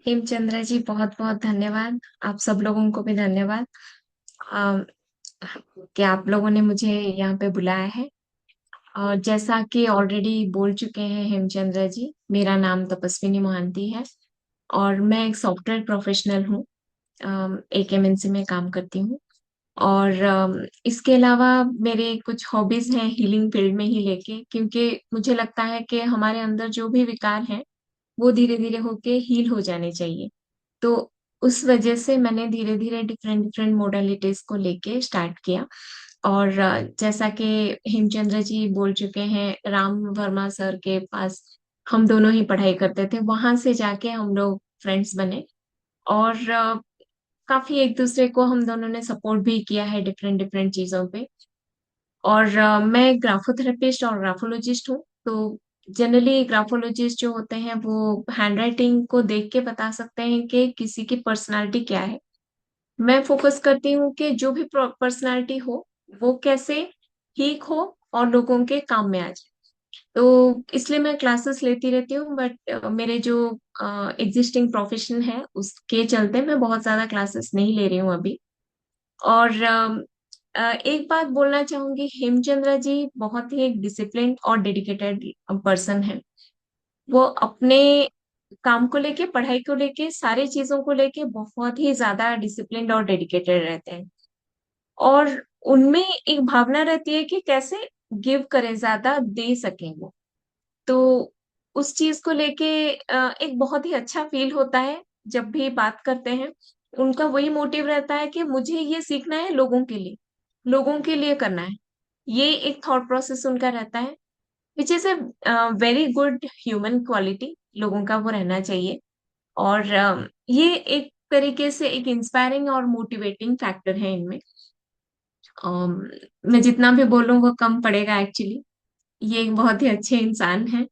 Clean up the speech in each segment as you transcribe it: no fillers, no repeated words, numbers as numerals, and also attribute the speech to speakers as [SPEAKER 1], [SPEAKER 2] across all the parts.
[SPEAKER 1] हेमचंद्र जी, बहुत बहुत धन्यवाद। आप सब लोगों को भी धन्यवाद अ, कि आप लोगों ने मुझे यहाँ पे बुलाया है। और जैसा कि ऑलरेडी बोल चुके हैं हेमचंद्र जी, मेरा नाम तपस्विनी मोहंती है और मैं एक सॉफ्टवेयर प्रोफेशनल हूँ। एक एमएनसी में काम करती हूँ। और इसके अलावा मेरे कुछ हॉबीज हैं हीलिंग फील्ड में ही लेके, क्योंकि मुझे लगता है कि हमारे अंदर जो भी विकार हैं वो धीरे धीरे होके हील हो जाने चाहिए। तो उस वजह से मैंने धीरे धीरे डिफरेंट डिफरेंट मोडालिटीज को लेके स्टार्ट किया। और जैसा कि हेमचंद्र जी बोल चुके हैं, राम वर्मा सर के पास हम दोनों ही पढ़ाई करते थे, वहां से जाके हम लोग फ्रेंड्स बने। और काफी एक दूसरे को हम दोनों ने सपोर्ट भी किया है डिफरेंट डिफरेंट चीजों पे। और मैं ग्राफोथेरेपिस्ट और ग्राफोलॉजिस्ट हूँ। तो जनरली ग्राफोलॉजिस्ट जो होते हैं वो हैंडराइटिंग को देख के बता सकते हैं कि किसी की पर्सनालिटी क्या है। मैं फोकस करती हूँ कि जो भी पर्सनालिटी हो वो कैसे ठीक हो और लोगों के काम में आ जाए। तो इसलिए मैं क्लासेस लेती रहती हूँ, बट मेरे जो एग्जिस्टिंग प्रोफेशन है उसके चलते मैं बहुत ज्यादा क्लासेस नहीं ले रही हूँ अभी। और एक बात बोलना चाहूंगी, हेमचंद्र जी बहुत ही एक डिसिप्लिन और डेडिकेटेड पर्सन है। वो अपने काम को लेके, पढ़ाई को लेके, सारी चीजों को लेके बहुत ही ज्यादा डिसिप्लिन्ड और डेडिकेटेड रहते हैं। और उनमें एक भावना रहती है कि कैसे गिव करें, ज्यादा दे सकें वो। तो उस चीज को लेके एक बहुत ही अच्छा फील होता है जब भी बात करते हैं। उनका वही मोटिव रहता है कि मुझे ये सीखना है लोगों के लिए करना है। ये एक थॉट प्रोसेस उनका रहता है, which is a very good human quality. लोगों का वो रहना चाहिए। और ये एक तरीके से एक इंस्पायरिंग और मोटिवेटिंग फैक्टर है इनमें। मैं जितना भी बोलूं वो कम पड़ेगा एक्चुअली। ये एक बहुत ही अच्छे इंसान है।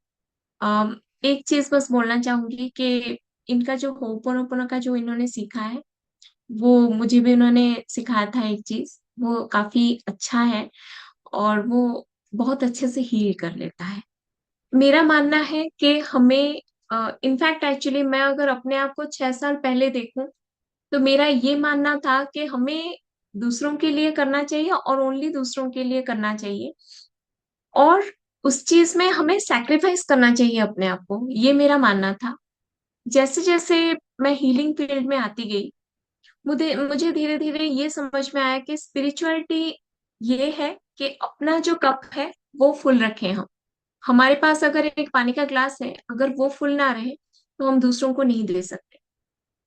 [SPEAKER 1] एक चीज बस बोलना चाहूंगी कि इनका जो होपोनोपोनो का जो इन्होंने सीखा है, वो मुझे भी उन्होंने सिखाया था। एक चीज वो काफी अच्छा है और वो बहुत अच्छे से हील कर लेता है। मेरा मानना है कि हमें, इनफैक्ट एक्चुअली मैं अगर अपने आप को 6 साल पहले देखूं तो मेरा ये मानना था कि हमें दूसरों के लिए करना चाहिए और ओनली दूसरों के लिए करना चाहिए। और उस चीज में हमें सैक्रिफाइस करना चाहिए अपने आप को, ये मेरा मानना था। जैसे जैसे मैं हीलिंग फील्ड में आती गई, मुझे मुझे धीरे धीरे ये समझ में आया कि स्पिरिचुअलिटी ये है कि अपना जो कप है वो फुल रखें हम। हमारे पास अगर एक पानी का ग्लास है, अगर वो फुल ना रहे तो हम दूसरों को नहीं दे सकते।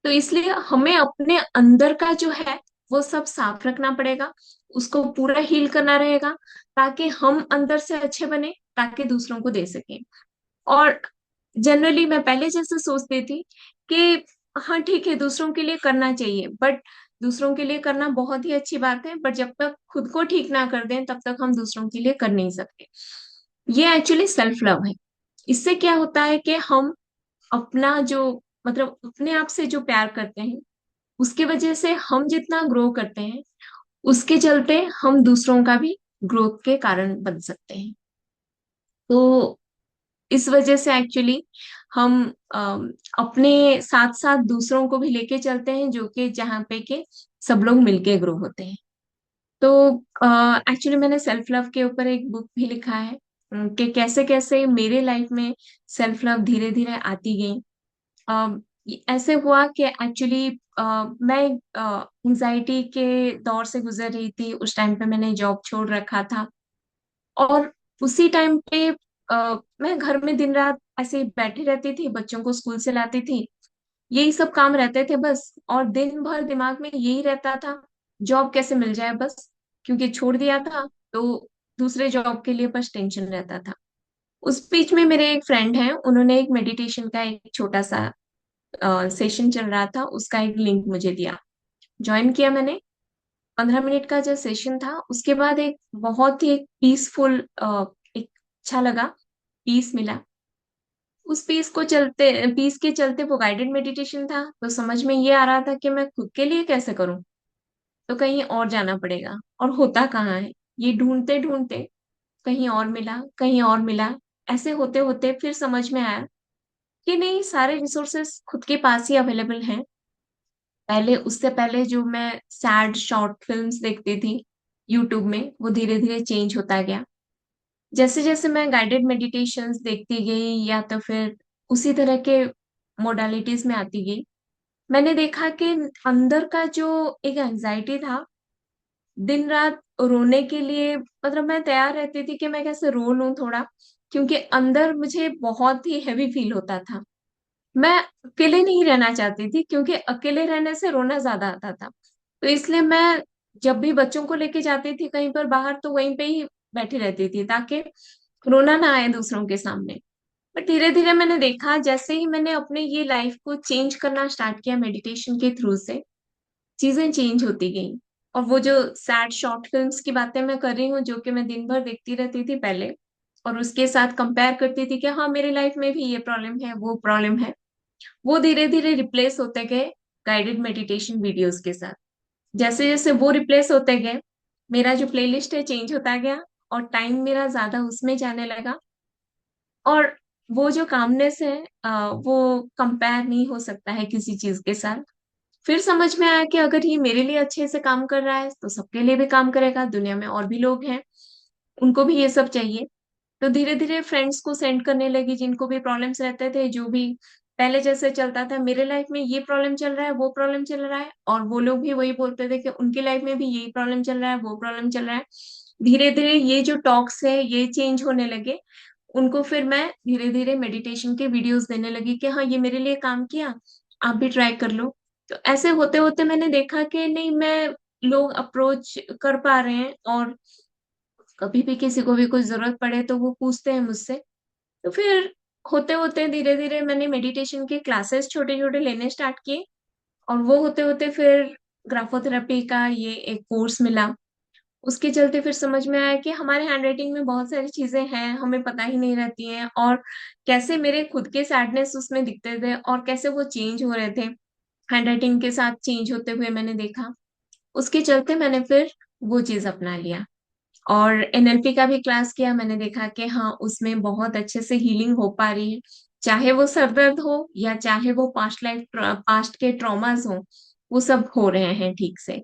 [SPEAKER 1] तो इसलिए हमें अपने अंदर का जो है वो सब साफ रखना पड़ेगा, उसको पूरा हील करना रहेगा, ताकि हम अंदर से अच्छे बने, ताकि दूसरों को दे सकें। और जनरली मैं पहले जैसे सोचती थी कि हाँ ठीक है, दूसरों के लिए करना चाहिए, बट दूसरों के लिए करना बहुत ही अच्छी बात है, बट जब तक खुद को ठीक ना कर दें तब तक हम दूसरों के लिए कर नहीं सकते। ये एक्चुअली सेल्फ लव है। इससे क्या होता है कि हम अपना जो, मतलब अपने आप से जो प्यार करते हैं, उसकी वजह से हम जितना ग्रो करते हैं, उसके चलते हम दूसरों का भी ग्रोथ के कारण बन सकते हैं। तो इस वजह से एक्चुअली हम अपने साथ साथ दूसरों को भी लेके चलते हैं, जो कि जहाँ पे के सब लोग मिलके ग्रो होते हैं। तो एक्चुअली मैंने सेल्फ लव के ऊपर एक बुक भी लिखा है, कि कैसे कैसे मेरे लाइफ में सेल्फ लव धीरे धीरे आती गई। ऐसे हुआ कि एक्चुअली मैं एंजाइटी के दौर से गुजर रही थी। उस टाइम पे मैंने जॉब छोड़ रखा था। और उसी टाइम पे मैं घर में दिन रात ऐसे ही बैठी रहती थी, बच्चों को स्कूल से लाती थी, यही सब काम रहते थे बस। और दिन भर दिमाग में यही रहता था, जॉब कैसे मिल जाए बस, क्योंकि छोड़ दिया था। तो दूसरे जॉब के लिए बस टेंशन रहता था। उस बीच में मेरे एक फ्रेंड हैं, उन्होंने एक मेडिटेशन का एक छोटा सा सेशन चल रहा था, उसका एक लिंक मुझे दिया। ज्वाइन किया मैंने। 15 मिनट का जो सेशन था, उसके बाद एक बहुत ही पीसफुल, एक अच्छा लगा, पीस मिला। उस पीस के चलते वो गाइडेड मेडिटेशन था, तो समझ में ये आ रहा था कि मैं खुद के लिए कैसे करूं। तो कहीं और जाना पड़ेगा, और होता कहाँ है। ये ढूंढते ढूंढते कहीं और मिला, कहीं और मिला। ऐसे होते होते फिर समझ में आया कि नहीं, सारे रिसोर्सेस खुद के पास ही अवेलेबल हैं। पहले, उससे पहले जो मैं सैड शॉर्ट फिल्म्स देखती थी यूट्यूब में, वो धीरे धीरे चेंज होता गया। जैसे जैसे मैं गाइडेड मेडिटेशंस देखती गई या तो फिर उसी तरह के मोडालिटीज में आती गई, मैंने देखा कि अंदर का जो एक एंजाइटी था, दिन रात रोने के लिए, मतलब मैं तैयार रहती थी कि मैं कैसे रो लूं थोड़ा, क्योंकि अंदर मुझे बहुत ही हैवी फील होता था। मैं अकेले नहीं रहना चाहती थी, क्योंकि अकेले रहने से रोना ज्यादा आता था। तो इसलिए मैं जब भी बच्चों को लेके जाती थी कहीं पर बाहर, तो वहीं पे ही बैठी रहती थी, ताकि रोना ना आए दूसरों के सामने। बट धीरे धीरे मैंने देखा, जैसे ही मैंने अपने ये लाइफ को चेंज करना स्टार्ट किया मेडिटेशन के थ्रू से, चीजें चेंज होती गई। और वो जो सैड शॉर्ट फिल्म्स की बातें मैं कर रही हूँ, जो कि मैं दिन भर देखती रहती थी पहले, और उसके साथ कंपेयर करती थी कि हाँ, मेरी लाइफ में भी ये प्रॉब्लम है, वो प्रॉब्लम है, वो धीरे धीरे रिप्लेस होते गए गाइडेड मेडिटेशन वीडियोस के साथ। जैसे जैसे वो रिप्लेस होते गए, मेरा जो प्लेलिस्ट है चेंज होता गया, और टाइम मेरा ज्यादा उसमें जाने लगा। और वो जो कामनेस है, वो कंपेयर नहीं हो सकता है किसी चीज के साथ। फिर समझ में आया कि अगर ये मेरे लिए अच्छे से काम कर रहा है, तो सबके लिए भी काम करेगा। दुनिया में और भी लोग हैं, उनको भी ये सब चाहिए। तो धीरे धीरे फ्रेंड्स को सेंड करने लगी, जिनको भी प्रॉब्लम्स रहते थे, जो भी पहले जैसे चलता था, मेरे लाइफ में ये प्रॉब्लम चल रहा है, वो प्रॉब्लम चल रहा है, और वो लोग भी वही बोलते थे कि उनकी लाइफ में भी यही प्रॉब्लम चल रहा है, वो प्रॉब्लम चल रहा है। धीरे धीरे ये जो टॉक्स है ये चेंज होने लगे। उनको फिर मैं धीरे धीरे मेडिटेशन के वीडियोस देने लगी कि हाँ, ये मेरे लिए काम किया, आप भी ट्राई कर लो। तो ऐसे होते होते मैंने देखा कि नहीं, मैं लोग अप्रोच कर पा रहे हैं, और कभी भी किसी को भी कुछ जरूरत पड़े तो वो पूछते हैं मुझसे। तो फिर होते होते धीरे धीरे मैंने मेडिटेशन के क्लासेस छोटे छोटे लेने स्टार्ट किए, और वो होते होते फिर ग्राफोथेरेपी का ये एक कोर्स मिला। उसके चलते फिर समझ में आया कि हमारे हैंडराइटिंग में बहुत सारी चीजें हैं, हमें पता ही नहीं रहती हैं, और कैसे मेरे खुद के सैडनेस उसमें दिखते थे, और कैसे वो चेंज हो रहे थे हैंडराइटिंग के साथ चेंज होते हुए मैंने देखा। उसके चलते मैंने फिर वो चीज अपना लिया, और एनएलपी का भी क्लास किया। मैंने देखा कि हाँ, उसमें बहुत अच्छे से हीलिंग हो पा रही है, चाहे वो सर दर्द हो या चाहे वो पास्ट के ट्रॉमास हो, वो सब हो रहे हैं ठीक से।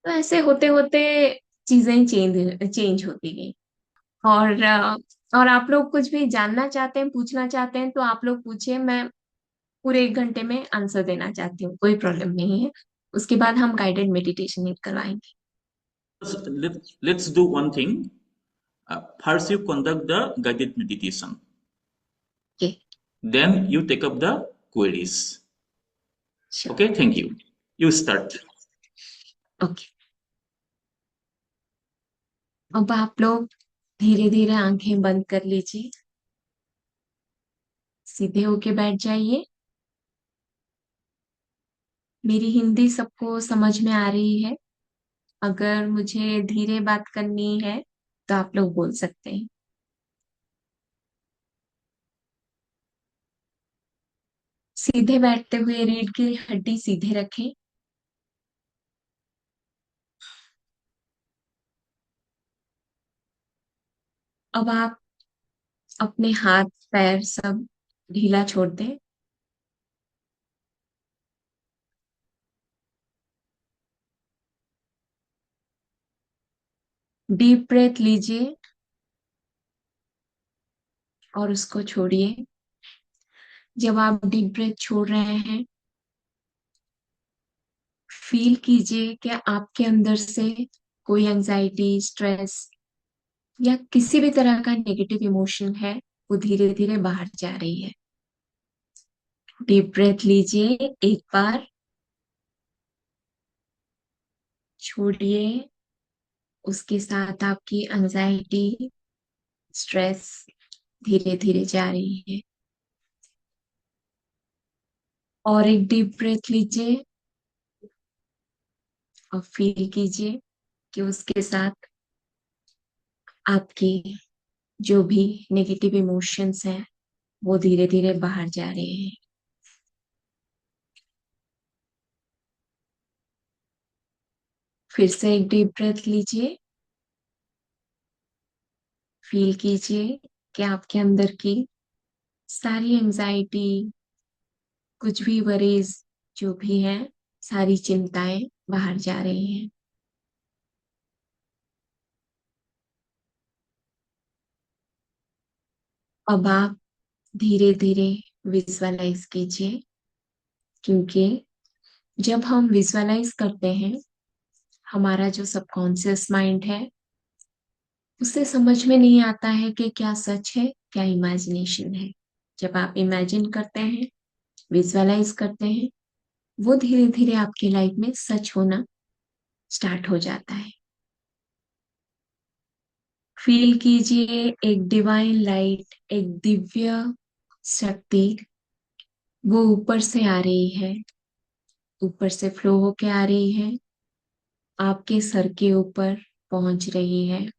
[SPEAKER 1] तो ऐसे होते होते चीजें चेंज चेंज होती गई। और और आप लोग कुछ भी जानना चाहते हैं, पूछना चाहते हैं, तो आप लोग पूछिए। मैं पूरे 1 घंटे में आंसर देना चाहती हूँ, कोई प्रॉब्लम नहीं है। उसके बाद हम गाइडेड मेडिटेशन करवाएंगे।
[SPEAKER 2] Let's do one thing. First, you conduct the guided meditation.
[SPEAKER 1] Okay.
[SPEAKER 2] Then you take up the queries.
[SPEAKER 1] Sure.
[SPEAKER 2] Okay, thank you. You start.
[SPEAKER 1] Okay. अब आप लोग धीरे धीरे आंखें बंद कर लीजिए, सीधे होके बैठ जाइए। मेरी हिंदी सबको समझ में आ रही है? अगर मुझे धीरे बात करनी है तो आप लोग बोल सकते हैं। सीधे बैठते हुए रीढ़ की हड्डी सीधे रखें। अब आप अपने हाथ पैर सब ढीला छोड़ दें। डीप ब्रेथ लीजिए और उसको छोड़िए। जब आप डीप ब्रेथ छोड़ रहे हैं, फील कीजिए कि आपके अंदर से कोई एंजाइटी, स्ट्रेस या किसी भी तरह का नेगेटिव इमोशन है, वो धीरे धीरे बाहर जा रही है। डीप ब्रेथ लीजिए एक बार, छोड़िए। उसके साथ आपकी एंजाइटी, स्ट्रेस धीरे धीरे जा रही है। और एक डीप ब्रेथ लीजिए और फील कीजिए कि उसके साथ आपकी जो भी नेगेटिव इमोशंस हैं, वो धीरे धीरे बाहर जा रहे हैं। फिर से एक डीप ब्रेथ लीजिए, फील कीजिए कि आपके अंदर की सारी एंजाइटी, कुछ भी वरीज जो भी है, सारी चिंताएं बाहर जा रही हैं। अब आप धीरे धीरे विजुअलाइज कीजिए, क्योंकि जब हम विजुअलाइज करते हैं, हमारा जो सबकॉन्शियस माइंड है, उसे समझ में नहीं आता है कि क्या सच है, क्या इमेजिनेशन है। जब आप इमेजिन करते हैं, विजुअलाइज करते हैं, वो धीरे धीरे आपकी लाइफ में सच होना स्टार्ट हो जाता है। फील कीजिए एक डिवाइन लाइट, एक दिव्य शक्ति, वो ऊपर से आ रही है, ऊपर से फ्लो होके आ रही है, आपके सर के ऊपर पहुंच रही है।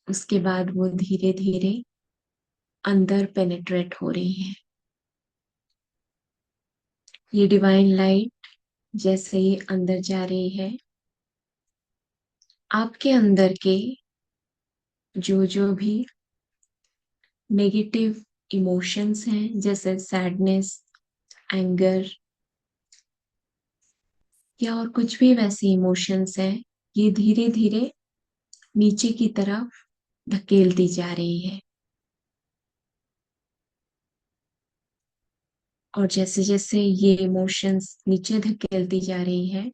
[SPEAKER 1] उसके बाद वो धीरे धीरे अंदर पेनिट्रेट हो रही है। ये डिवाइन लाइट जैसे ही अंदर जा रही है, आपके अंदर के जो जो भी नेगेटिव इमोशंस हैं, जैसे सैडनेस, एंगर, या और कुछ भी वैसे इमोशंस हैं, ये धीरे धीरे नीचे की तरफ धकेलती जा रही है। और जैसे जैसे ये इमोशंस नीचे धकेलती जा रही है,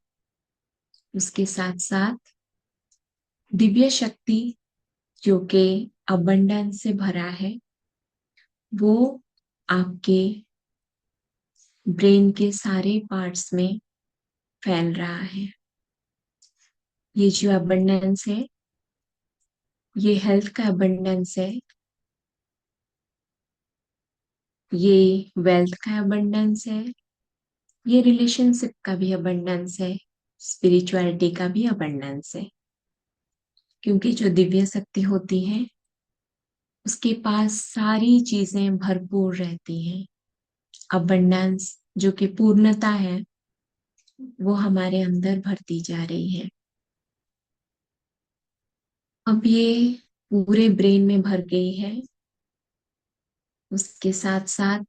[SPEAKER 1] उसके साथ साथ दिव्य शक्ति जो कि अबंडेंस से भरा है, वो आपके ब्रेन के सारे पार्ट्स में फैल रहा है। ये जो अबंडेंस है, ये हेल्थ का अबंडेंस है, ये वेल्थ का अबंडेंस है, ये रिलेशनशिप का भी अबंडेंस है, स्पिरिचुअलिटी का भी अबंडेंस है। क्योंकि जो दिव्य शक्ति होती है, उसके पास सारी चीजें भरपूर रहती हैं। अबंडेंस जो कि पूर्णता है, वो हमारे अंदर भरती जा रही है। अब ये पूरे ब्रेन में भर गई है। उसके साथ साथ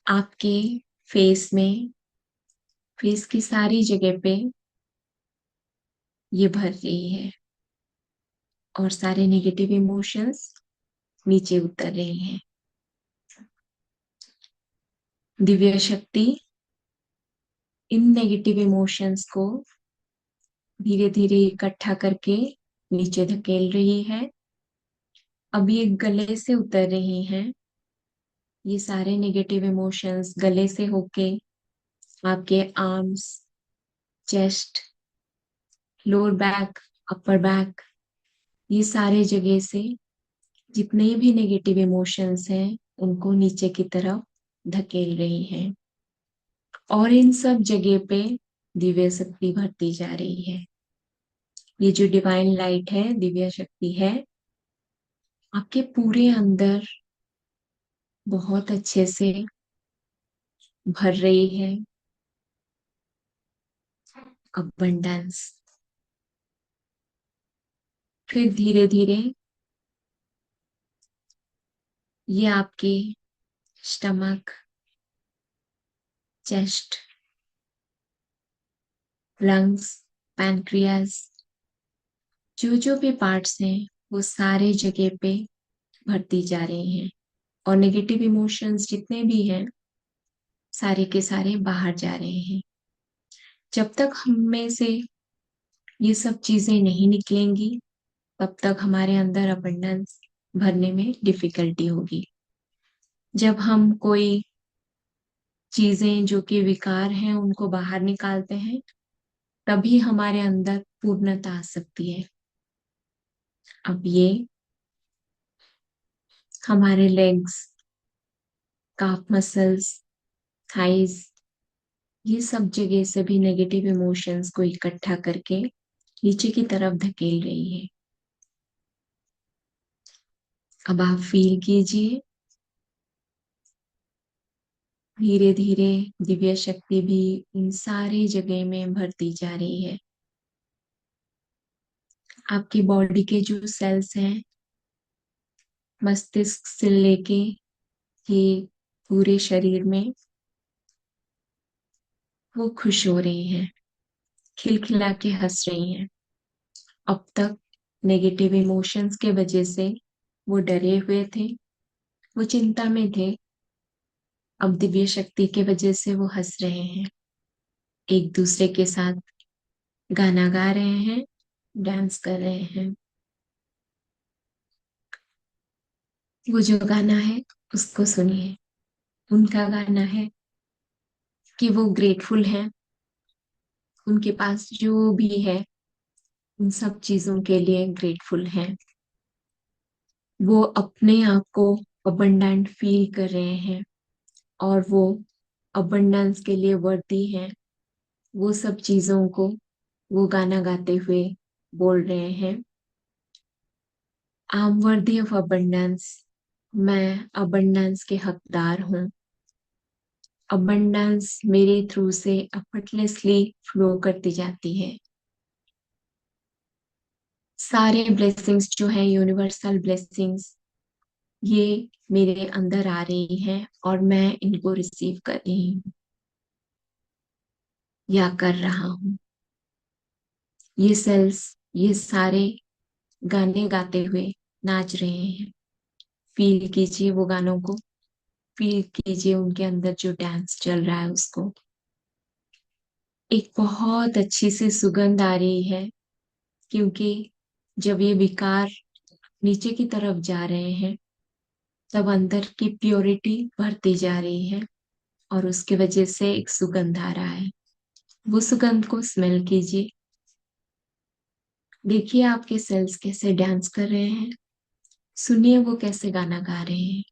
[SPEAKER 1] आपके फेस में, फेस की सारी जगह पे ये भर रही है, और सारे नेगेटिव इमोशंस नीचे उतर रहे हैं। दिव्य शक्ति इन नेगेटिव इमोशंस को धीरे धीरे इकट्ठा करके नीचे धकेल रही है। अब ये गले से उतर रही हैं। ये सारे नेगेटिव इमोशंस गले से होके आपके arms, chest, lower back, upper back, ये सारे जगह से जितने भी नेगेटिव इमोशंस हैं, उनको नीचे की तरफ धकेल रही हैं। और इन सब जगह पे दिव्य शक्ति भरती जा रही है। ये जो डिवाइन लाइट है, दिव्य शक्ति है, आपके पूरे अंदर बहुत अच्छे से भर रही है। अबंडेंस। फिर धीरे धीरे ये आपके स्टमक, चेस्ट, लंग्स, पैनक्रियास, जो जो भी पार्ट्स हैं, वो सारे जगह पे भरती जा रही हैं। और नेगेटिव इमोशंस जितने भी हैं, सारे के सारे बाहर जा रहे हैं। जब तक हम में से ये सब चीजें नहीं निकलेंगी, तब तक हमारे अंदर अबंडेंस भरने में डिफिकल्टी होगी। जब हम कोई चीजें जो कि विकार हैं, उनको बाहर निकालते हैं, तभी हमारे अंदर पूर्णता आ सकती है। अब ये हमारे लेग्स, काफ मसल्स, थाइज, ये सब जगह से भी नेगेटिव इमोशंस को इकट्ठा करके नीचे की तरफ धकेल रही है। अब आप फील कीजिए, धीरे धीरे दिव्य शक्ति भी इन सारी जगह में भरती जा रही है। आपकी बॉडी के जो सेल्स हैं, मस्तिष्क से लेके ये पूरे शरीर में वो खुश हो रही हैं, खिलखिला के हंस रही हैं। अब तक नेगेटिव इमोशंस के वजह से वो डरे हुए थे, वो चिंता में थे। अब दिव्य शक्ति के वजह से वो हंस रहे हैं, एक दूसरे के साथ गाना गा रहे हैं, डांस कर रहे हैं। वो जो गाना है उसको सुनिए। उनका गाना है कि वो ग्रेटफुल हैं, उनके पास जो भी है उन सब चीजों के लिए ग्रेटफुल हैं। वो अपने आप को अबंडेंट फील कर रहे हैं और वो अबंडेंस के लिए वर्दी हैं। वो सब चीजों को वो गाना गाते हुए बोल रहे हैं, I am worthy of abundance. मैं अबंडेंस के हकदार हूँ। अबंडेंस मेरे थ्रू से effortlessly फ्लो करती जाती है। सारे ब्लेसिंग्स जो है यूनिवर्सल ब्लेसिंग्स, ये मेरे अंदर आ रही हैं और मैं इनको रिसीव कर रही हूँ या कर रहा हूँ। ये सेल्स, ये सारे गाने गाते हुए नाच रहे हैं। फील कीजिए वो गानों को, फील कीजिए उनके अंदर जो डांस चल रहा है उसको। एक बहुत अच्छी सी सुगंध आ रही है, क्योंकि जब ये विकार नीचे की तरफ जा रहे हैं तब अंदर की प्योरिटी बढ़ती जा रही है और उसके वजह से एक सुगंध आ रहा है। वो सुगंध को स्मेल कीजिए। देखिए आपके सेल्स कैसे डांस कर रहे हैं, सुनिए वो कैसे गाना गा रहे हैं।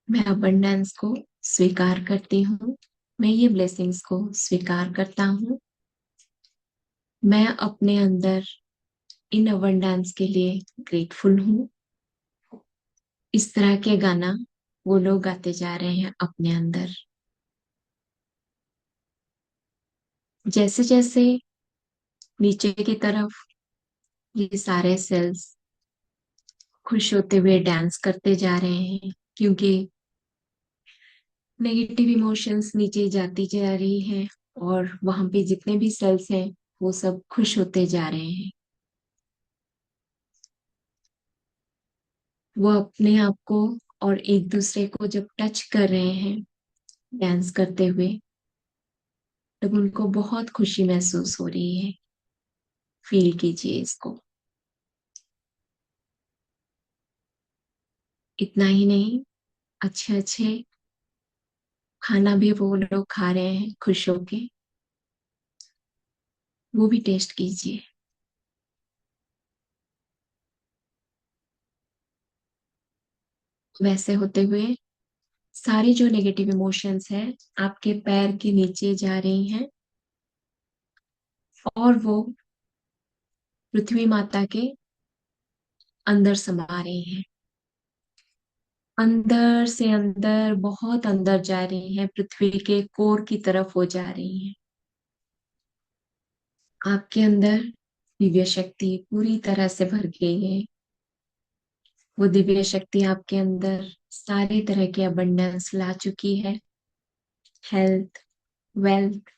[SPEAKER 1] मैं अबंडेंस को स्वीकार करती हूँ, मैं ये ब्लेसिंग्स को स्वीकार करता हूँ। मैं अपने अंदर इन अबंडेंस के लिए ग्रेटफुल हूँ। इस तरह के गाना वो लोग गाते जा रहे हैं अपने अंदर। जैसे जैसे नीचे की तरफ ये सारे सेल्स खुश होते हुए डांस करते जा रहे हैं, क्योंकि नेगेटिव इमोशंस नीचे जाती जा रही है और वहां पे जितने भी सेल्स हैं वो सब खुश होते जा रहे हैं। वो अपने आप को और एक दूसरे को जब टच कर रहे हैं डांस करते हुए, तब उनको बहुत खुशी महसूस हो रही है। फील कीजिए इसको। इतना ही नहीं, अच्छे अच्छे खाना भी वो लोग खा रहे हैं खुश होके, वो भी टेस्ट कीजिए। वैसे होते हुए सारी जो नेगेटिव इमोशंस है आपके पैर के नीचे जा रही हैं और वो पृथ्वी माता के अंदर समा रही हैं। अंदर से अंदर, बहुत अंदर जा रही हैं, पृथ्वी के कोर की तरफ वो जा रही हैं। आपके अंदर दिव्य शक्ति पूरी तरह से भर गई है। वो दिव्य शक्ति आपके अंदर सारे तरह के अबंडेंस ला चुकी है। हेल्थ, वेल्थ,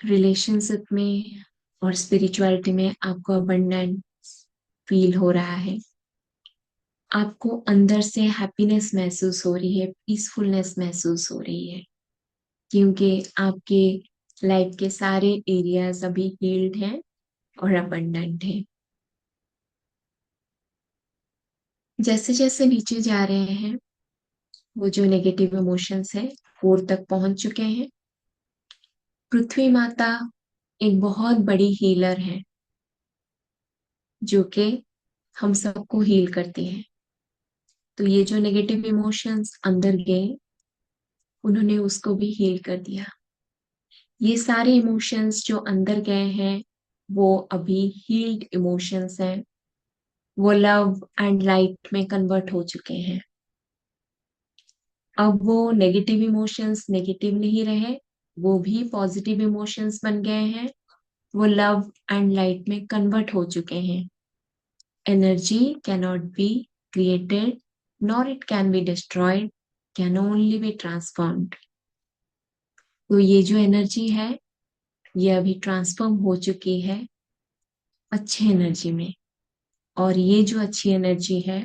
[SPEAKER 1] रिलेशनशिप में और स्पिरिचुअलिटी में आपको अबंडेंट फील हो रहा है। आपको अंदर से हैप्पीनेस महसूस हो रही है, पीसफुलनेस महसूस हो रही है, क्योंकि आपके लाइफ के सारे एरियाज अभी हील्ड हैं और अबंडेंट हैं। जैसे जैसे नीचे जा रहे हैं वो जो नेगेटिव इमोशंस है कोर तक पहुंच चुके हैं। पृथ्वी माता एक बहुत बड़ी हीलर है, जो कि हम सबको हील करती है। तो ये जो नेगेटिव इमोशंस अंदर गए, उन्होंने उसको भी हील कर दिया। ये सारे इमोशंस जो अंदर गए हैं वो अभी हील्ड इमोशंस हैं। वो लव एंड लाइट में कन्वर्ट हो चुके हैं। अब वो नेगेटिव इमोशंस नेगेटिव नहीं रहे, वो भी पॉजिटिव इमोशंस बन गए हैं। वो लव एंड लाइट में कन्वर्ट हो चुके हैं। Energy cannot be created nor it can be destroyed, can only be transformed. तो ये जो एनर्जी है ये अभी ट्रांसफॉर्म हो चुकी है अच्छी एनर्जी में। और ये जो अच्छी एनर्जी है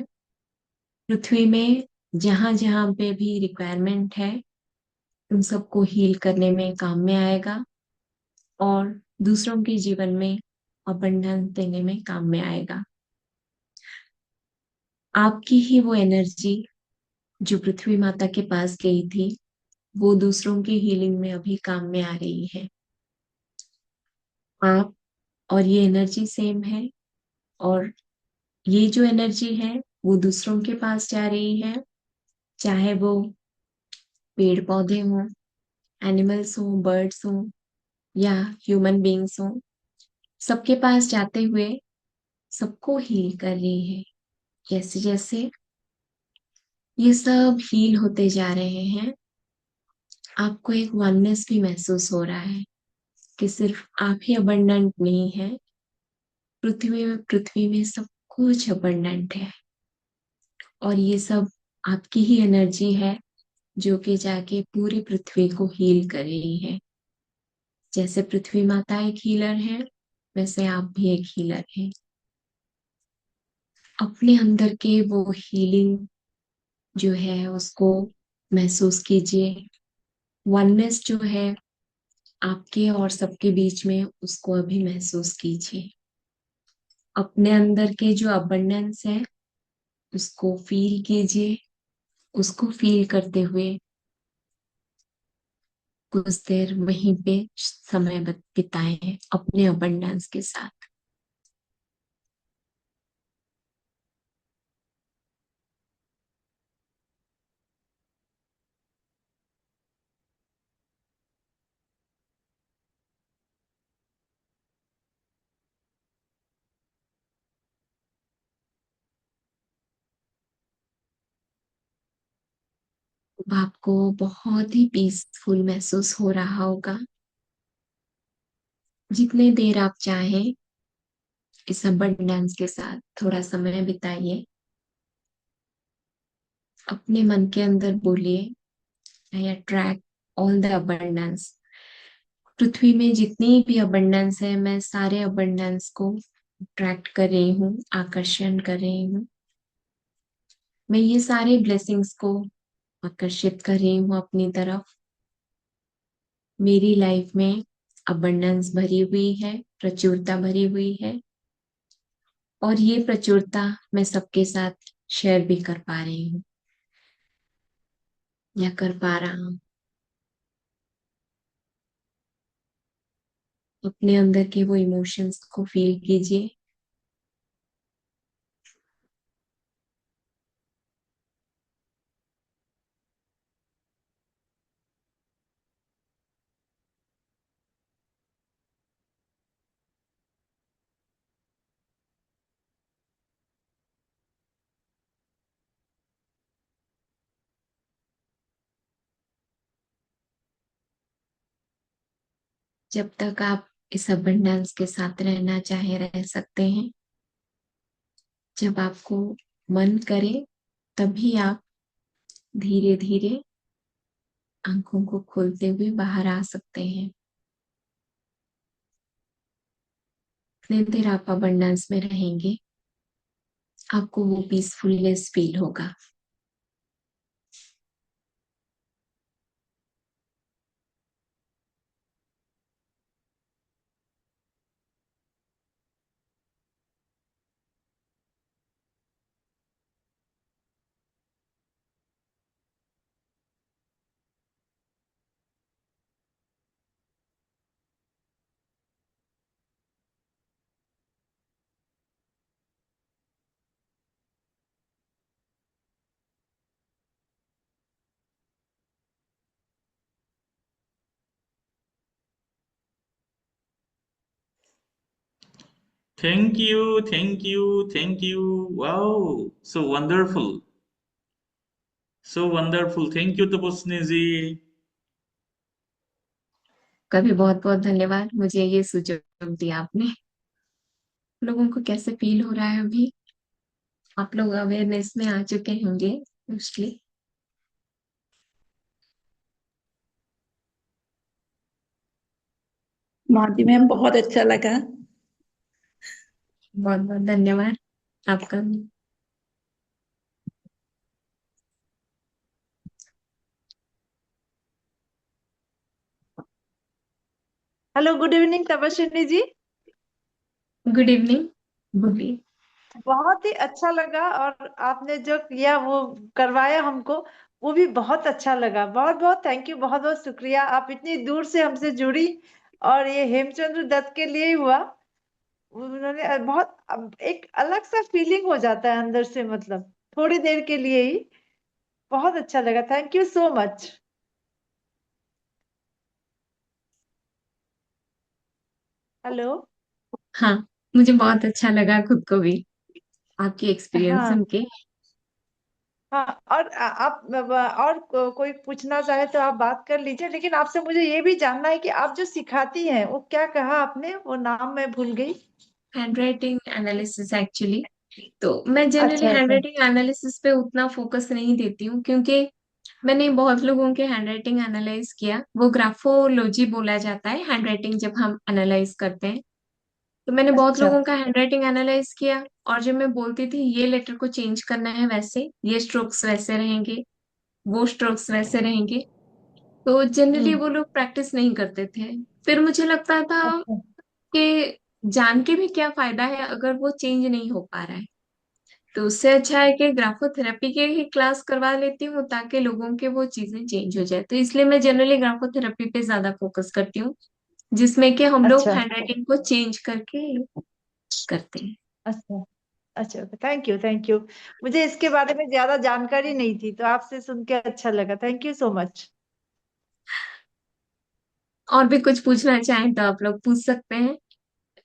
[SPEAKER 1] पृथ्वी में जहां जहां पे भी रिक्वायरमेंट है उन सबको हील करने में काम में आएगा और दूसरों के जीवन में अबंडेंस देने में काम में आएगा। आपकी ही वो एनर्जी जो पृथ्वी माता के पास गई थी वो दूसरों की हीलिंग में अभी काम में आ रही है। आप और ये एनर्जी सेम है और ये जो एनर्जी है वो दूसरों के पास जा रही है, चाहे वो पेड़ पौधे हों, एनिमल्स हों, बर्ड्स हों या ह्यूमन बींग्स हों, सबके पास जाते हुए सबको हील कर रही है। जैसे जैसे ये सब हील होते जा रहे हैं आपको एक वननेस भी महसूस हो रहा है कि सिर्फ आप ही अबंडेंट नहीं है, पृथ्वी में सब कुछ अबंडेंट है। और ये सब आपकी ही एनर्जी है जो कि जाके पूरी पृथ्वी को हील कर रही है। जैसे पृथ्वी माता एक हीलर है वैसे आप भी एक हीलर हैं। अपने अंदर के वो हीलिंग जो है उसको महसूस कीजिए। वननेस जो है आपके और सबके बीच में उसको अभी महसूस कीजिए। अपने अंदर के जो अबंडेंस है उसको फील कीजिए। उसको फील करते हुए कुछ देर वहीं पे समय बिताएं अपने अबंडेंस के साथ। अब आपको बहुत ही पीसफुल महसूस हो रहा होगा। जितने देर आप चाहें इस अबंडेंस के साथ थोड़ा समय बिताइए। अपने मन के अंदर बोलिए, आई अट्रैक्ट ऑल द अबंडेंस। पृथ्वी में जितनी भी अबंडेंस है मैं सारे अबंडेंस को अट्रैक्ट कर रही हूँ, आकर्षण कर रही हूँ। मैं ये सारे ब्लेसिंग्स को आकर्षित कर रही हूँ अपनी तरफ। मेरी लाइफ में अबंडेंस भरी हुई है, प्रचुरता भरी हुई है और ये प्रचुरता मैं सबके साथ शेयर भी कर पा रही हूँ या कर पा रहा हूँ। अपने अंदर के वो इमोशंस को फील कीजिए। जब तक आप इस अबंडेंस के साथ रहना चाहे रह सकते हैं। जब आपको मन करे तभी आप धीरे धीरे आंखों को खोलते हुए बाहर आ सकते हैं। जितनी देर आप अबंडेंस में रहेंगे आपको वो पीसफुलनेस फील होगा।
[SPEAKER 2] Thank you, thank you, thank you. Wow, so wonderful. So wonderful. Thank you, Tapasni ji.
[SPEAKER 1] आपका भी बहुत बहुत धन्यवाद, मुझे ये सुझाव दिया आपने। लोगों को कैसे फील हो रहा है अभी? आप लोग अवेयरनेस में आ चुके होंगे मोस्टली।
[SPEAKER 3] मालती मैम, बहुत अच्छा लगा।
[SPEAKER 1] बहुत बहुत धन्यवाद आपका भी।
[SPEAKER 4] हेलो, गुड इवनिंग तपस्विनी जी।
[SPEAKER 1] Good evening. बोलिए।
[SPEAKER 4] बहुत ही अच्छा लगा, और आपने जो किया वो करवाया हमको, वो भी बहुत अच्छा लगा। बहुत बहुत थैंक यू, बहुत बहुत शुक्रिया। आप इतनी दूर से हमसे जुड़ी, और ये हेमचंद्र दत्त के लिए ही हुआ। उन्होंने बहुत एक अलग सा फीलिंग हो जाता है अंदर से, मतलब थोड़ी देर के लिए ही। बहुत अच्छा लगा, thank you so much. Hello.
[SPEAKER 1] हाँ, मुझे बहुत अच्छा लगा खुद को भी आपकी एक्सपीरियंस
[SPEAKER 4] हाँ
[SPEAKER 1] सुन के।
[SPEAKER 4] हाँ, और और कोई पूछना चाहे तो आप बात कर लीजिए, लेकिन आपसे मुझे ये भी जानना है कि आप जो सिखाती हैं वो क्या कहा आपने, वो नाम मैं भूल गई।
[SPEAKER 1] Handwriting analysis actually. तो मैं जनरली
[SPEAKER 4] अच्छा अच्छा।
[SPEAKER 1] हैंडराइटिंग एनालिसिस पे उतना फोकस नहीं देती हूँ, क्योंकि मैंने बहुत लोगों के हैंडराइटिंग एनालाइज किया। वो ग्राफोलॉजी बोला जाता है हैंडराइटिंग जब हम एनालाइज करते हैं। तो मैंने बहुत
[SPEAKER 4] अच्छा
[SPEAKER 1] लोगों का हैंडराइटिंग एनालाइज किया, और जब मैं बोलती थी ये लेटर को चेंज करना है वैसे, ये स्ट्रोक्स वैसे रहेंगे, वो स्ट्रोक्स वैसे रहेंगे, तो जनरली
[SPEAKER 4] हम्म।
[SPEAKER 1] वो लोग प्रैक्टिस नहीं करते थे। फिर मुझे लगता था
[SPEAKER 4] अच्छा
[SPEAKER 1] कि जान के भी क्या फायदा है अगर वो चेंज नहीं हो पा रहा है। तो उससे अच्छा है कि ग्राफोथेरेपी के ही क्लास करवा लेती हूँ, ताकि लोगों के वो चीजें चेंज हो जाए। तो इसलिए मैं जनरली ग्राफोथेरेपी पे ज्यादा फोकस करती हूँ, जिसमें कि हम लोग
[SPEAKER 4] अच्छा
[SPEAKER 1] हैंडराइटिंग को चेंज करके करते हैं।
[SPEAKER 4] अच्छा। अच्छा, थैंक यू थैंक यू। मुझे इसके बारे में ज्यादा जानकारी नहीं थी, तो आपसे सुन के अच्छा लगा, थैंक यू सो मच।
[SPEAKER 1] और भी कुछ पूछना चाहें तो आप लोग पूछ सकते हैं।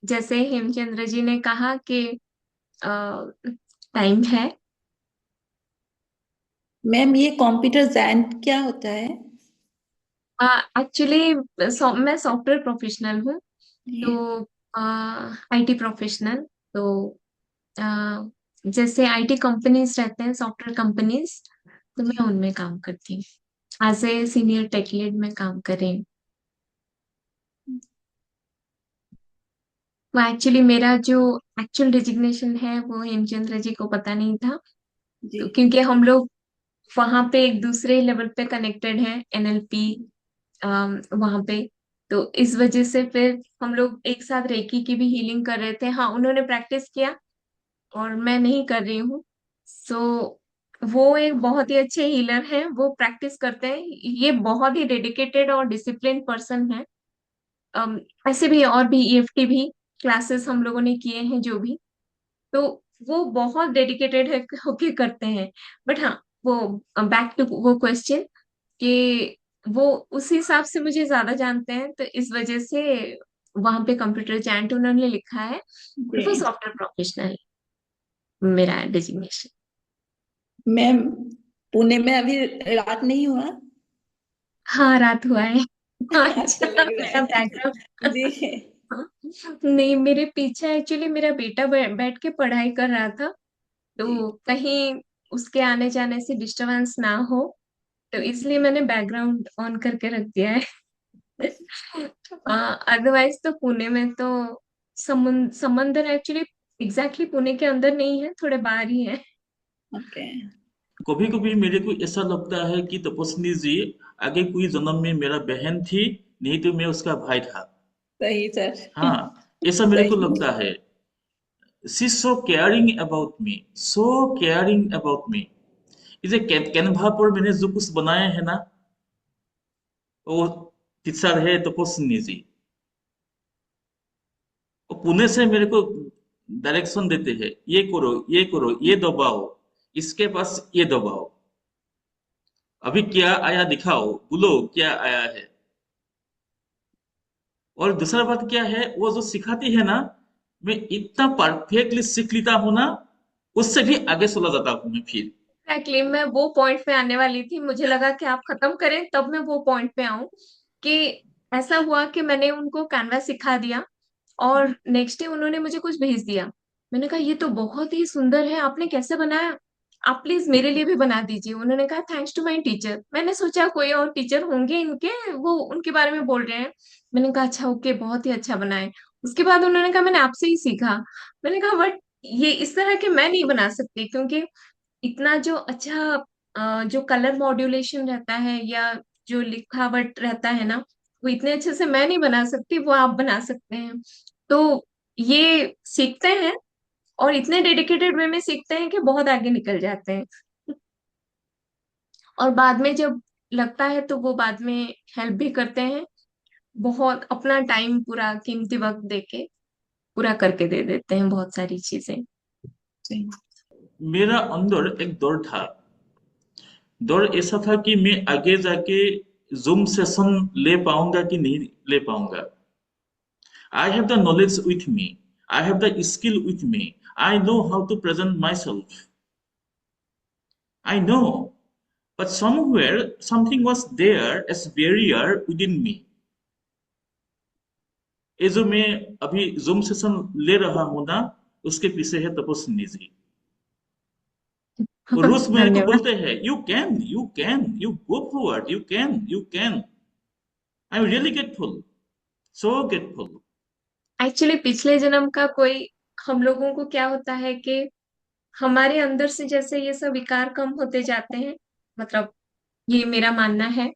[SPEAKER 1] जैसे हेमचंद्र जी ने कहा कि टाइम है।
[SPEAKER 3] मैम, ये कंप्यूटर साइंस क्या होता है?
[SPEAKER 1] एक्चुअली मैं सॉफ्टवेयर प्रोफेशनल हूँ।
[SPEAKER 3] जी।
[SPEAKER 1] तो आईटी प्रोफेशनल। तो अ, जैसे आईटी कंपनीज रहते हैं, सॉफ्टवेयर कंपनीज, तो मैं उनमें काम करती हूँ। As a senior tech lead में काम कर रही हूँ। वो एक्चुअली मेरा जो एक्चुअल डिजिग्नेशन है वो हेमचंद्र जी को पता नहीं था।
[SPEAKER 3] जी।
[SPEAKER 1] तो क्योंकि हम लोग वहां पे एक दूसरे लेवल पे कनेक्टेड हैं, एनएलपी वहां पे। तो इस वजह से फिर हम लोग एक साथ रेकी की भी हीलिंग कर रहे थे। हाँ, उन्होंने प्रैक्टिस किया और मैं नहीं कर रही हूँ। सो वो एक बहुत ही अच्छे हीलर हैं, वो प्रैक्टिस करते हैं। ये बहुत ही डेडिकेटेड और डिसिप्लिन पर्सन है। अम, ऐसे भी और भी ईएफटी भी क्लासेस हम लोगों ने किए हैं जो भी। तो वो बहुत डेडिकेटेड है होके करते हैं। बट हाँ, वो बैक टू वो क्वेश्चन कि वो उस हिसाब से मुझे ज्यादा जानते हैं, तो इस वजह से वहां पे कंप्यूटर जायंट उन्होंने लिखा है, और वो
[SPEAKER 3] जी।
[SPEAKER 1] सॉफ्टवेयर प्रोफेशनल मेरा डेजिग्नेशन।
[SPEAKER 3] मैम, पुणे में अभी रात नहीं हुआ?
[SPEAKER 1] हाँ, रात हुआ है।
[SPEAKER 3] अच्छा
[SPEAKER 1] अच्छा,
[SPEAKER 3] लग रहा
[SPEAKER 1] मेरा
[SPEAKER 3] है।
[SPEAKER 1] बैकग्राउंड।
[SPEAKER 3] जी।
[SPEAKER 1] नहीं, मेरे पीछे एक्चुअली मेरा बेटा बैठ के पढ़ाई कर रहा था,
[SPEAKER 3] जी।
[SPEAKER 1] तो कहीं उसके आने जाने से डिस्टरबेंस ना हो, तो इसलिए मैंने बैकग्राउंड ऑन करके रख दिया है। अदरवाइज तो पुणे में तो समंदर एक्चुअली एग्जैक्टली पुणे के अंदर नहीं है, थोड़े बाहर ही है।
[SPEAKER 3] ओके।
[SPEAKER 2] कभी कभी मेरे को ऐसा लगता है कि तपस्वी जी आगे कोई जन्म में मेरा बहन थी, नहीं तो मैं उसका भाई था।
[SPEAKER 3] सही सर।
[SPEAKER 2] हाँ, ऐसा मेरे को
[SPEAKER 3] सही।
[SPEAKER 2] लगता है। She so caring about me, so caring about me. इसे कैनवा पर मैंने जो कुछ बनाया है ना, वो टीचर है तपस्विनी जी। वो पुणे से मेरे को डायरेक्शन देते हैं, ये करो ये करो, ये दबाओ, इसके पास ये दबाओ, अभी क्या आया दिखाओ, बोलो क्या आया है। और दूसरा बात क्या है, वो जो सिखाती है ना, मैं इतना परफेक्टली सीख लेता हूँ ना, उससे भी आगे चला जाता हूँ मैं फिर।
[SPEAKER 1] एक्चुअली मैं वो पॉइंट पे आने वाली थी, मुझे लगा कि आप खत्म करें तब मैं वो पॉइंट पे आऊं कि ऐसा हुआ कि मैंने उनको कैनवास सिखा दिया और नेक्स्ट डे उन्होंने मुझे कुछ भेज दिया। मैंने कहा ये तो बहुत ही सुंदर है, आपने कैसे बनाया, आप प्लीज मेरे लिए भी बना दीजिए। उन्होंने कहा थैंक्स टू माय टीचर। मैंने सोचा कोई और टीचर होंगे इनके, वो उनके बारे में बोल रहे हैं। मैंने कहा अच्छा ओके, बहुत ही अच्छा बनाए। उसके बाद उन्होंने कहा मैंने आपसे ही सीखा। मैंने कहा बट ये इस तरह के मैं नहीं बना सकती, क्योंकि इतना जो अच्छा जो कलर मॉड्यूलेशन रहता है या जो लिखावट रहता है ना, वो इतने अच्छे से मैं नहीं बना सकती, वो आप बना सकते हैं। तो ये सीखते हैं और इतने डेडिकेटेड वे में सीखते हैं कि बहुत आगे निकल जाते हैं। और बाद में जब लगता है तो वो बाद में हेल्प भी करते हैं, बहुत अपना टाइम पूरा कीमती वक्त देके पूरा करके दे देते हैं बहुत सारी चीजें।
[SPEAKER 3] सही।
[SPEAKER 2] मेरा अंदर एक डर था। डर ऐसा था कि मैं आगे जाके जूम सेशन ले पाऊंगा कि नहीं ले पाऊंगा। I have the knowledge with me. I have the skill with me. I know how to present myself. I know. But somewhere something was there as barrier within me. ये जो मैं अभी जूम सेशन ले रहा हूं ना, उसके पीछे है तपस्विनी जी। वो रोज मेरे को
[SPEAKER 1] धन्यवाद।
[SPEAKER 2] बोलते हैं you can you go forward you can. I am really grateful, so grateful.
[SPEAKER 1] Actually पिछले जन्म का कोई, हम लोगों को क्या होता है कि हमारे अंदर से जैसे ये सब विकार कम होते जाते हैं, मतलब ये मेरा मानना है।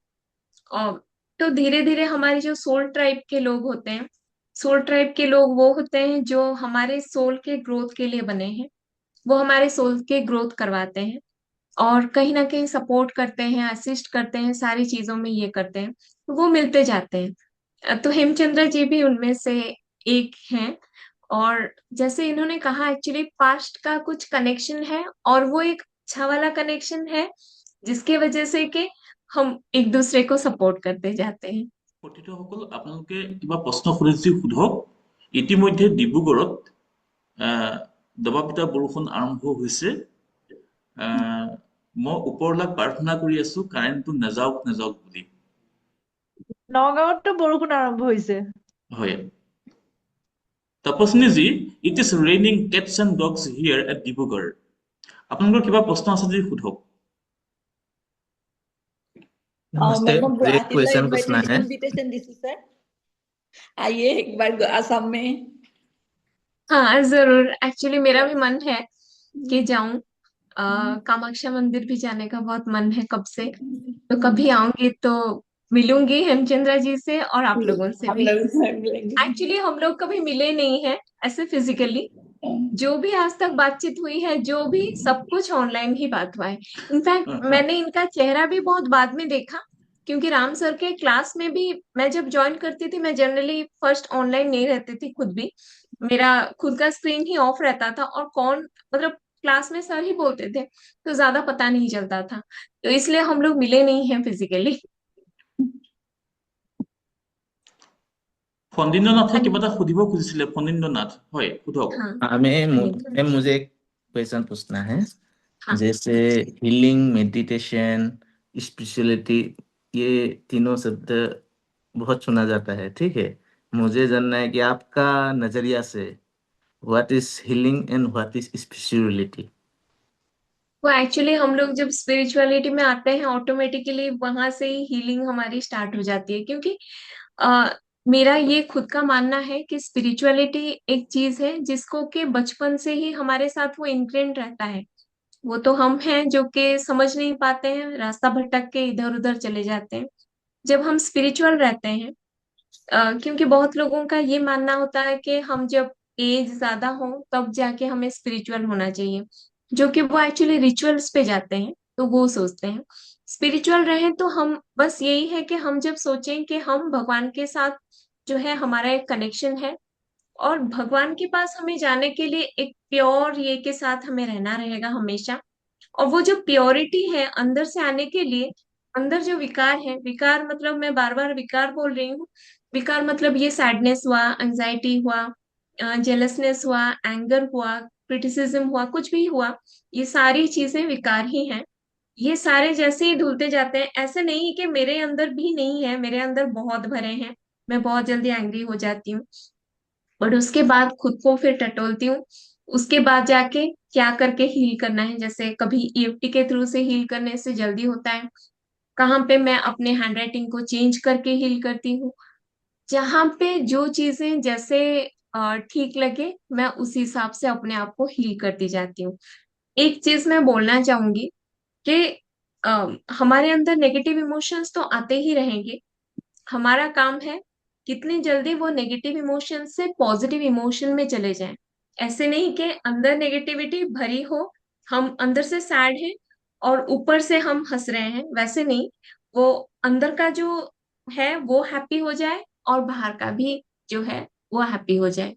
[SPEAKER 1] और तो धीरे धीरे हमारे जो सोल ट्राइब के लोग होते हैं, सोल ट्राइब के लोग वो होते हैं जो हमारे सोल के ग्रोथ के लिए बने हैं। वो हमारे सोल के ग्रोथ करवाते हैं और कहीं ना कहीं सपोर्ट करते हैं, असिस्ट करते हैं, सारी चीजों में ये करते हैं, तो वो मिलते जाते हैं। तो हेमचंद्र जी भी उनमें से एक हैं। और जैसे इन्होंने कहा एक्चुअली पास्ट का कुछ कनेक्शन है और वो एक अच्छा वाला कनेक्शन है, जिसकी वजह से कि हम एक दूसरे को सपोर्ट करते जाते हैं।
[SPEAKER 2] পতিতসকল আপোনালোকে কিবা প্ৰশ্ন সুধে যদি সোধক। ইতিমধ্যে ডিব্ৰুগড়ত দবাপিটা বৰষুণ আৰম্ভ হৈছে। মই ওপৰলৈ প্ৰাৰ্থনা কৰি আছো কাৰেণ্টটো নাযাওক বুলি।
[SPEAKER 4] নগাঁৱততো বৰষুণ আৰম্ভ হৈছে।
[SPEAKER 2] হয় Tapaswini ji, it is raining cats and dogs here at Dibrugarh. আপোনালোকৰ কিবা প্ৰশ্ন আছে যদি সোধক।
[SPEAKER 3] मेरे
[SPEAKER 5] नमस्ते,
[SPEAKER 3] को
[SPEAKER 5] मुझे एक
[SPEAKER 3] गुवाहाटी ला
[SPEAKER 5] क्वेश्चन पूछना है।
[SPEAKER 3] इनविटेशन दी सर, आइए एक बार असम में।
[SPEAKER 1] हाँ जरूर, एक्चुअली मेरा भी मन है कि जाऊं। कामाख्या मंदिर भी जाने का बहुत मन है कब से। तो कभी आऊंगी तो मिलूंगी हेमचंद्रा जी से और आप लोगों से
[SPEAKER 3] हम
[SPEAKER 1] भी।
[SPEAKER 3] लोग मिलेंगे।
[SPEAKER 1] एक्चुअली हम लोग कभी मिले नहीं हैं ऐसे फिजिकली। जो भी आज तक बातचीत हुई है, जो भी सब कुछ ऑनलाइन ही बात हुआ है। इनफैक्ट मैंने इनका चेहरा भी बहुत बाद में देखा, क्योंकि राम सर के क्लास में भी मैं जब ज्वाइन करती थी, मैं जनरली फर्स्ट ऑनलाइन नहीं रहती थी खुद भी। मेरा खुद का स्क्रीन ही ऑफ रहता था और कौन, मतलब क्लास में सर ही बोलते थे तो ज्यादा पता नहीं चलता था। तो इसलिए हम लोग मिले नहीं हैं फिजिकली।
[SPEAKER 2] ফণীন্দ্ৰনাথে কিবা এটা সুধিব খুজিছিলে। ফণীন্দ্ৰনাথ, হয় সোধক।
[SPEAKER 1] हाँ।
[SPEAKER 5] मैम मुझे एक क्वेश्चन पूछना है।
[SPEAKER 1] हाँ।
[SPEAKER 5] जैसे हीलिंग, मेडिटेशन, स्पिरिचुअलिटी, ये तीनों शब्द बहुत सुना जाता है, ठीक है। मुझे जानना है कि आपका नजरिया से what is healing and what is spirituality.
[SPEAKER 1] वो एक्चुअली हम लोग जब स्पिरिचुअलिटी में आते हैं ऑटोमेटिकली वहां से ही हीलिंग हमारी स्टार्ट हो जाती है, क्योंकि आ, मेरा ये खुद का मानना है कि स्पिरिचुअलिटी एक चीज है जिसको कि बचपन से ही हमारे साथ वो इनग्रेंड रहता है। वो तो हम हैं जो कि समझ नहीं पाते हैं, रास्ता भटक के इधर उधर चले जाते हैं। जब हम स्पिरिचुअल रहते हैं, क्योंकि बहुत लोगों का ये मानना होता है कि हम जब एज ज्यादा हो तब जाके हमें स्पिरिचुअल होना चाहिए, जो कि वो एक्चुअली रिचुअल्स पे जाते हैं तो वो सोचते हैं स्पिरिचुअल रहे। तो हम बस यही है कि हम जब सोचें कि हम भगवान के साथ जो है हमारा एक कनेक्शन है, और भगवान के पास हमें जाने के लिए एक प्योर ये के साथ हमें रहना रहेगा हमेशा। और वो जो प्योरिटी है अंदर से आने के लिए, अंदर जो विकार है, विकार मतलब मैं बार बार विकार बोल रही हूँ, विकार मतलब ये सैडनेस हुआ, एंजाइटी हुआ, जेलसनेस हुआ, एंगर हुआ, क्रिटिसिज्म हुआ, कुछ भी हुआ, ये सारी चीजें विकार ही हैं। ये सारे जैसे ही धुलते जाते हैं, ऐसे नहीं कि मेरे अंदर भी नहीं है, मेरे अंदर बहुत भरे हैं। मैं बहुत जल्दी एंग्री हो जाती हूँ, और उसके बाद खुद को फिर टटोलती हूँ। उसके बाद जाके क्या करके हील करना है, जैसे कभी ईएफटी के थ्रू से हील करने से जल्दी होता है, कहाँ पे मैं अपने हैंडराइटिंग को चेंज करके हील करती हूँ, जहाँ पे जो चीजें जैसे ठीक लगे मैं उस हिसाब से अपने आप को हील करती जाती हूँ। एक चीज मैं बोलना चाहूंगी कि हमारे अंदर नेगेटिव इमोशंस तो आते ही रहेंगे। हमारा काम है कितनी जल्दी वो नेगेटिव इमोशन से पॉजिटिव इमोशन में चले जाएं। ऐसे नहीं कि अंदर नेगेटिविटी भरी हो, हम अंदर से सैड हैं और ऊपर से हम हंस रहे हैं, वैसे नहीं। वो अंदर का जो है वो हैप्पी हो जाए और बाहर का भी जो है वो हैप्पी हो जाए।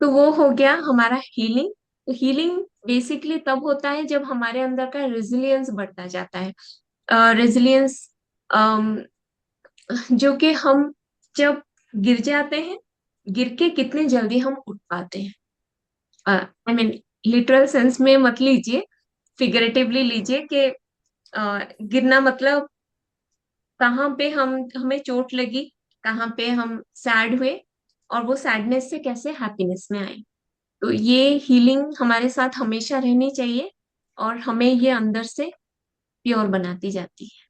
[SPEAKER 1] तो वो हो गया हमारा हीलिंग। तो हीलिंग बेसिकली तब होता है जब हमारे अंदर का रेजिलियंस बढ़ता जाता है। रेजिलियंस जो कि हम जब गिर जाते हैं, गिर के कितने जल्दी हम उठ पाते हैं। आई मीन लिटरल सेंस में मत लीजिए, फिगरेटिवली लीजिए कि गिरना मतलब कहाँ पे हमें चोट लगी, कहाँ पे हम सैड हुए, और वो सैडनेस से कैसे हैप्पीनेस में आए। तो ये हीलिंग हमारे साथ हमेशा रहनी चाहिए और हमें ये अंदर से प्योर बनाती जाती है।